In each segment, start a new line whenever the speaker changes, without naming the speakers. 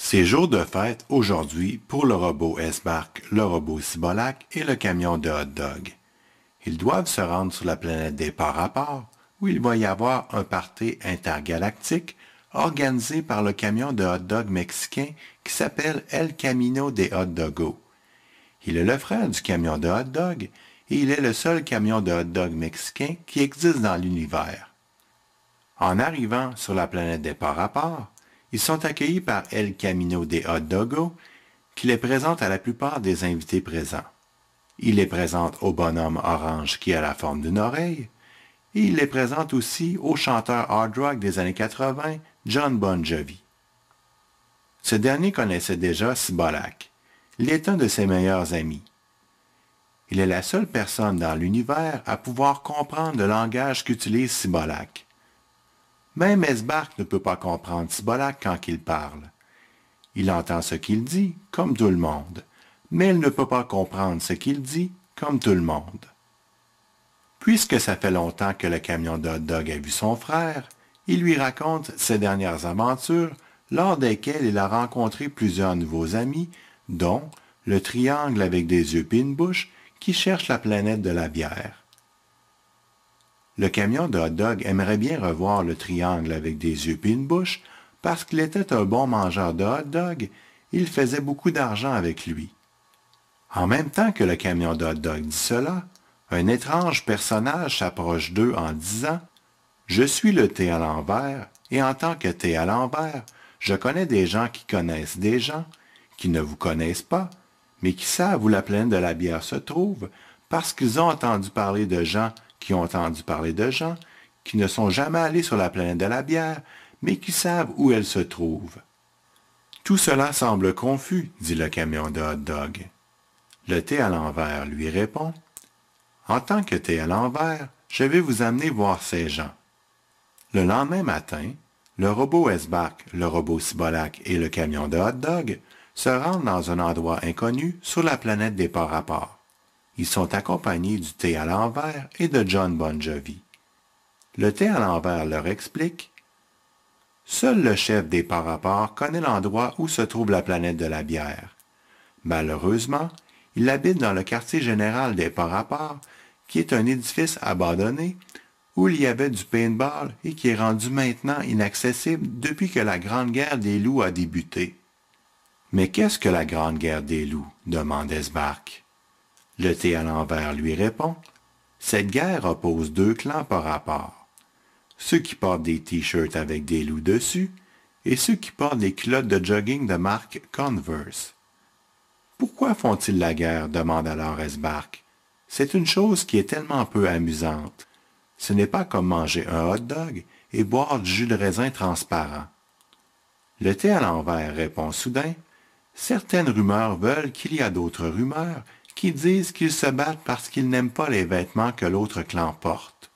C'est jour de fête aujourd'hui pour le robot S-Bark, le robot Cibolac et le camion de hot-dog. Ils doivent se rendre sur la planète des Par-Rapport, où il va y avoir un party intergalactique organisé par le camion de hot-dog mexicain qui s'appelle El Camino de Hot-Dogos. Il est le frère du camion de hot-dog et il est le seul camion de hot-dog mexicain qui existe dans l'univers. En arrivant sur la planète des Par-Rapport, ils sont accueillis par El Camino de Hot-Dogos, qui les présente à la plupart des invités présents. Il les présente au bonhomme orange qui a la forme d'une oreille, et il les présente aussi au chanteur hard rock des années 80, John Bon Jovi. Ce dernier connaissait déjà Cibolac. Il est un de ses meilleurs amis. Il est la seule personne dans l'univers à pouvoir comprendre le langage qu'utilise Cibolac. Même S-Bark ne peut pas comprendre Cibolac quand il parle. Il entend ce qu'il dit, comme tout le monde, mais il ne peut pas comprendre ce qu'il dit, comme tout le monde. Puisque ça fait longtemps que le camion de hot-dog a vu son frère, il lui raconte ses dernières aventures, lors desquelles il a rencontré plusieurs nouveaux amis, dont le triangle avec des yeux pis une bouche qui cherche la planète de la bière. Le camion de hot-dog aimerait bien revoir le triangle avec des yeux pis une bouche parce qu'il était un bon mangeur de hot-dog et il faisait beaucoup d'argent avec lui. En même temps que le camion de hot-dog dit cela, un étrange personnage s'approche d'eux en disant « Je suis le thé à l'envers et en tant que thé à l'envers, je connais des gens qui connaissent des gens, qui ne vous connaissent pas, mais qui savent où la planète de la bière se trouve parce qu'ils ont entendu parler de gens qui ont entendu parler de gens qui ne sont jamais allés sur la planète de la bière, mais qui savent où elle se trouve. » Tout cela semble confus, dit le camion de hot-dog. Le thé à l'envers lui répond « En tant que thé à l'envers, je vais vous amener voir ces gens. » Le lendemain matin, le robot S-Bark, le robot Cibolac et le camion de hot-dog se rendent dans un endroit inconnu sur la planète des Par-Rapport. Ils sont accompagnés du thé à l'envers et de John Bon Jovi. Le thé à l'envers leur explique « Seul le chef des Par-Rapport connaît l'endroit où se trouve la planète de la bière. Malheureusement, il habite dans le quartier général des Par-Rapport, qui est un édifice abandonné où il y avait du paintball et qui est rendu maintenant inaccessible depuis que la Grande Guerre des loups a débuté. » « Mais qu'est-ce que la Grande Guerre des loups ?» demande S-Bark. Le thé à l'envers lui répond « Cette guerre oppose deux clans par rapport. Ceux qui portent des t-shirts avec des loups dessus et ceux qui portent des culottes de jogging de marque Converse. »« Pourquoi font-ils la guerre ?» demande alors S-Bark. « C'est une chose qui est tellement peu amusante. Ce n'est pas comme manger un hot-dog et boire du jus de raisin transparent. » Le thé à l'envers répond soudain « Certaines rumeurs veulent qu'il y a d'autres rumeurs qui disent qu'ils se battent parce qu'ils n'aiment pas les vêtements que l'autre clan porte. »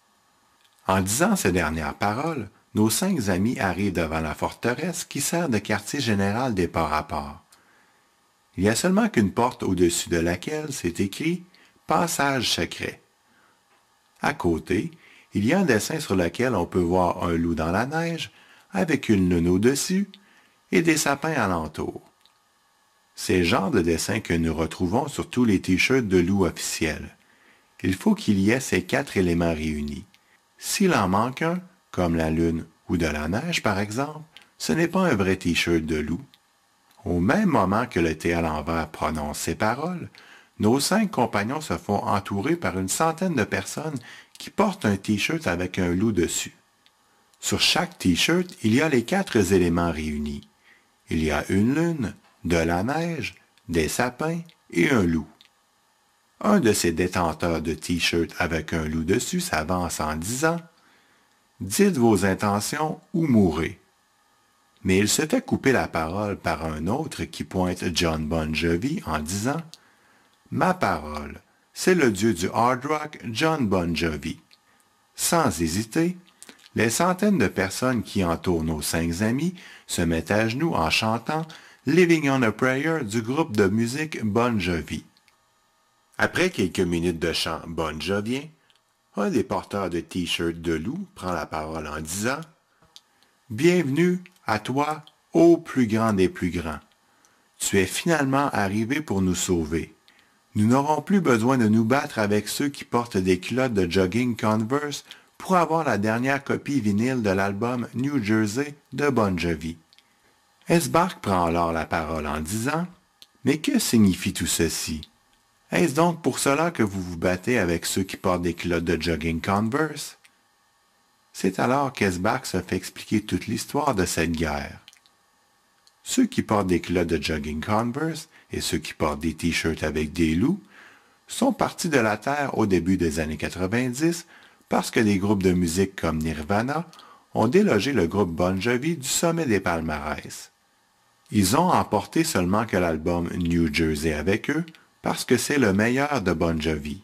En disant ces dernières paroles, nos 5 amis arrivent devant la forteresse qui sert de quartier général des Par-Rapport. Il n'y a seulement qu'une porte au-dessus de laquelle c'est écrit « Passage secret ». À côté, il y a un dessin sur lequel on peut voir un loup dans la neige avec une lune au-dessus et des sapins alentour. C'est le genre de dessin que nous retrouvons sur tous les t-shirts de loup officiels. Il faut qu'il y ait ces 4 éléments réunis. S'il en manque un, comme la lune ou de la neige par exemple, ce n'est pas un vrai t-shirt de loup. Au même moment que le thé à l'envers prononce ces paroles, nos 5 compagnons se font entourer par une centaine de personnes qui portent un t-shirt avec un loup dessus. Sur chaque t-shirt, il y a les 4 éléments réunis. Il y a une lune, de la neige, des sapins et un loup. Un de ces détenteurs de t-shirts avec un loup dessus s'avance en disant « Dites vos intentions ou mourrez. » Mais il se fait couper la parole par un autre qui pointe John Bon Jovi en disant « Ma parole, c'est le dieu du hard rock John Bon Jovi. » Sans hésiter, les centaines de personnes qui entourent nos 5 amis se mettent à genoux en chantant « Living on a Prayer » du groupe de musique Bon Jovi. Après quelques minutes de chant Bon Jovien, un des porteurs de t-shirts de loup prend la parole en disant « Bienvenue à toi Ô plus grand des plus grands, tu es finalement arrivé pour nous sauver. Nous n'aurons plus besoin de nous battre avec ceux qui portent des culottes de jogging Converse pour avoir la dernière copie vinyle de l'album New Jersey de Bon Jovi. Eshbach prend alors la parole en disant « Mais que signifie tout ceci? Est-ce donc pour cela que vous vous battez avec ceux qui portent des culottes de jogging Converse? » C'est alors qu'Eshbach se fait expliquer toute l'histoire de cette guerre. Ceux qui portent des culottes de jogging Converse et ceux qui portent des t-shirts avec des loups sont partis de la Terre au début des années 90 parce que des groupes de musique comme Nirvana ont délogé le groupe Bon Jovi du sommet des palmarès. Ils ont emporté seulement que l'album New Jersey avec eux parce que c'est le meilleur de Bon Jovi.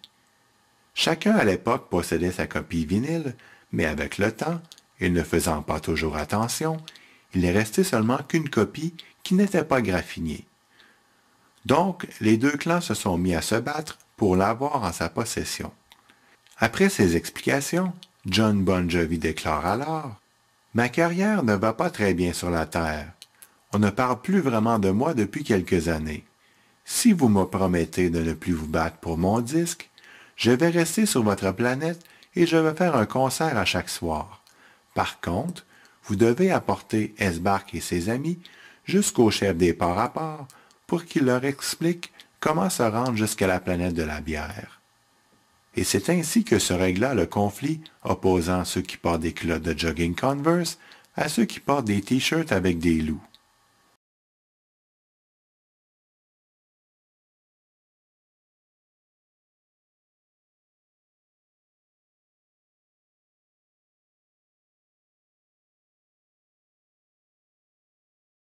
Chacun à l'époque possédait sa copie vinyle, mais avec le temps, et ne faisant pas toujours attention, il n'est resté seulement qu'une copie qui n'était pas graffinée. Donc, les deux clans se sont mis à se battre pour l'avoir en sa possession. Après ces explications, John Bon Jovi déclare alors « Ma carrière ne va pas très bien sur la Terre. On ne parle plus vraiment de moi depuis quelques années. Si vous me promettez de ne plus vous battre pour mon disque, je vais rester sur votre planète et je vais faire un concert à chaque soir. Par contre, vous devez apporter Eshbach et ses amis jusqu'au chef des ports à part pour qu'il leur explique comment se rendre jusqu'à la planète de la bière. » Et c'est ainsi que se régla le conflit opposant ceux qui portent des culottes de jogging Converse à ceux qui portent des t-shirts avec des loups.